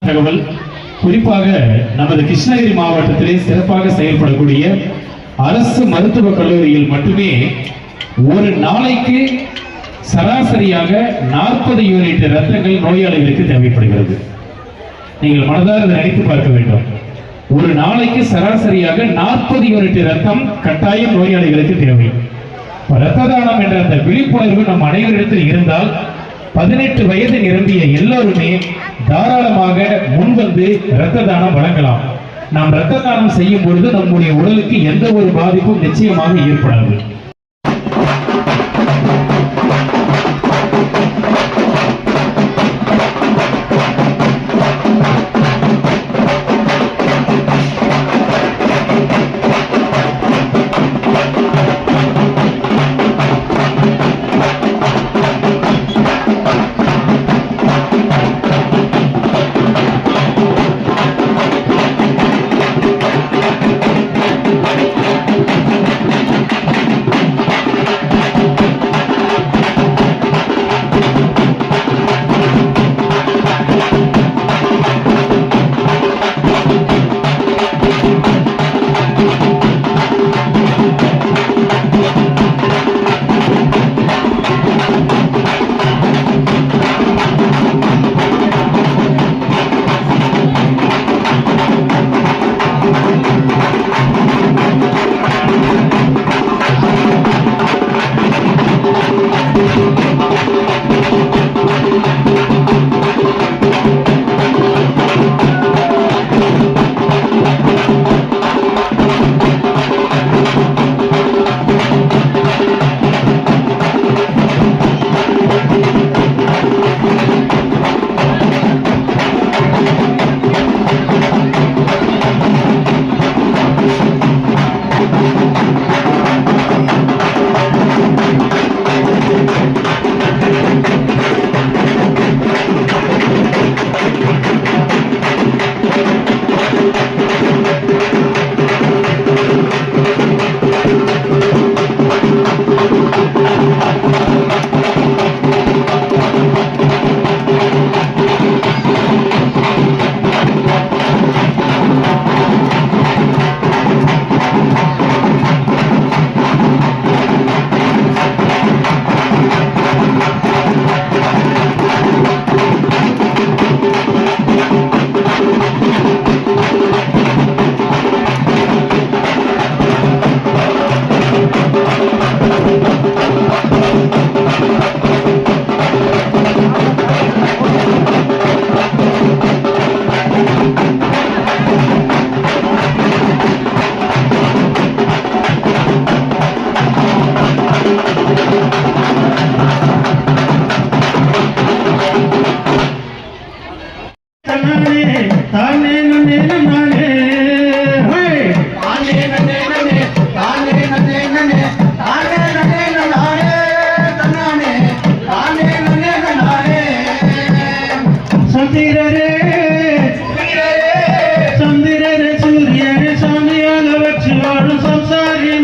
தகவல் குறிப்பாக நமது கிருஷ்ணகிரி மாவட்டத்திலே சிறப்பாக செயல்படக்கூடிய அரசு மருத்துவக் கல்லூரியில் மட்டுமே ஒரு நாளைக்கு சராசரியாக 40 யூனிட் ரத்தங்கள் நோயாளிகளுக்கு தேவைப்படுகிறது. நீங்கள் மனதார நினைத்து பார்க்க வேண்டும். ஒரு நாளைக்கு சராசரியாக 40 யூனிட் ரத்தம் கட்டாயம் நோயாளிகளுக்கு தேவை. இரத்த தானம் என்ற அந்த விழிப்புணர்வு நம் அனைவரிடத்தில் இருந்தால் 18 வயது நிரம்பிய எல்லோருமே தாராளமாக முன்வந்து இரத்த தானம் வழங்கலாம். நாம் இரத்த தானம் செய்யும் பொழுது நம்முடைய உடலுக்கு எந்த ஒரு பாதிப்பும் நிச்சயமாக ஏற்படாது.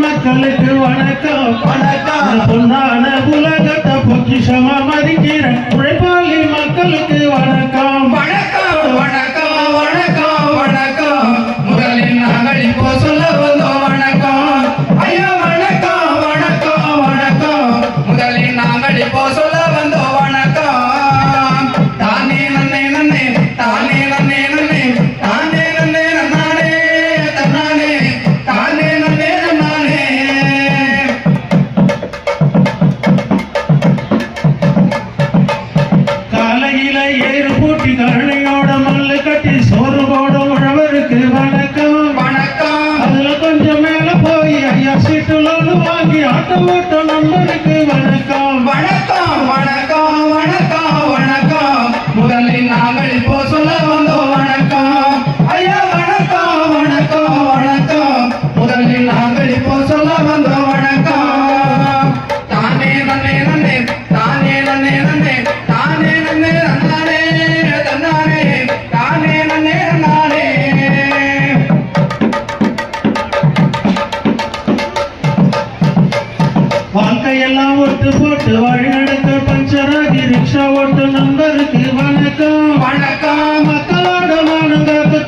மக்களுக்கு வணக்கம் வணக்கம். பொன்னான உலகத்தை பொக்கிஷமா மதிக்கிற உழைப்பாளி மக்களுக்கு வணக்கம் வணக்கம் வணக்கம் வணக்கம் வணக்கம். முதலில் நாங்கள் இப்போ சொல்ல வந்தோம் வணக்கம் ஐயா வணக்கம்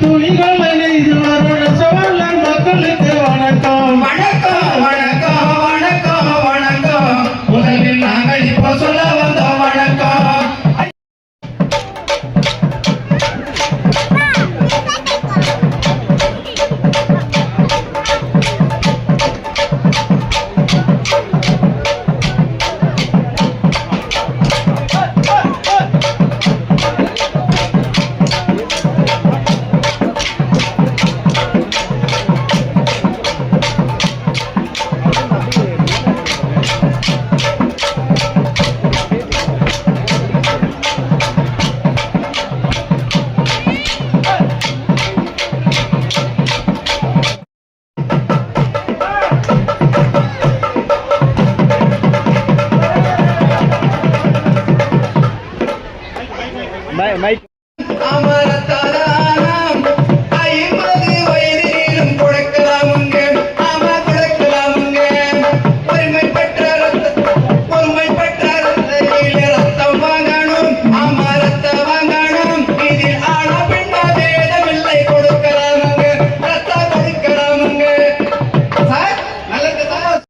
துணிக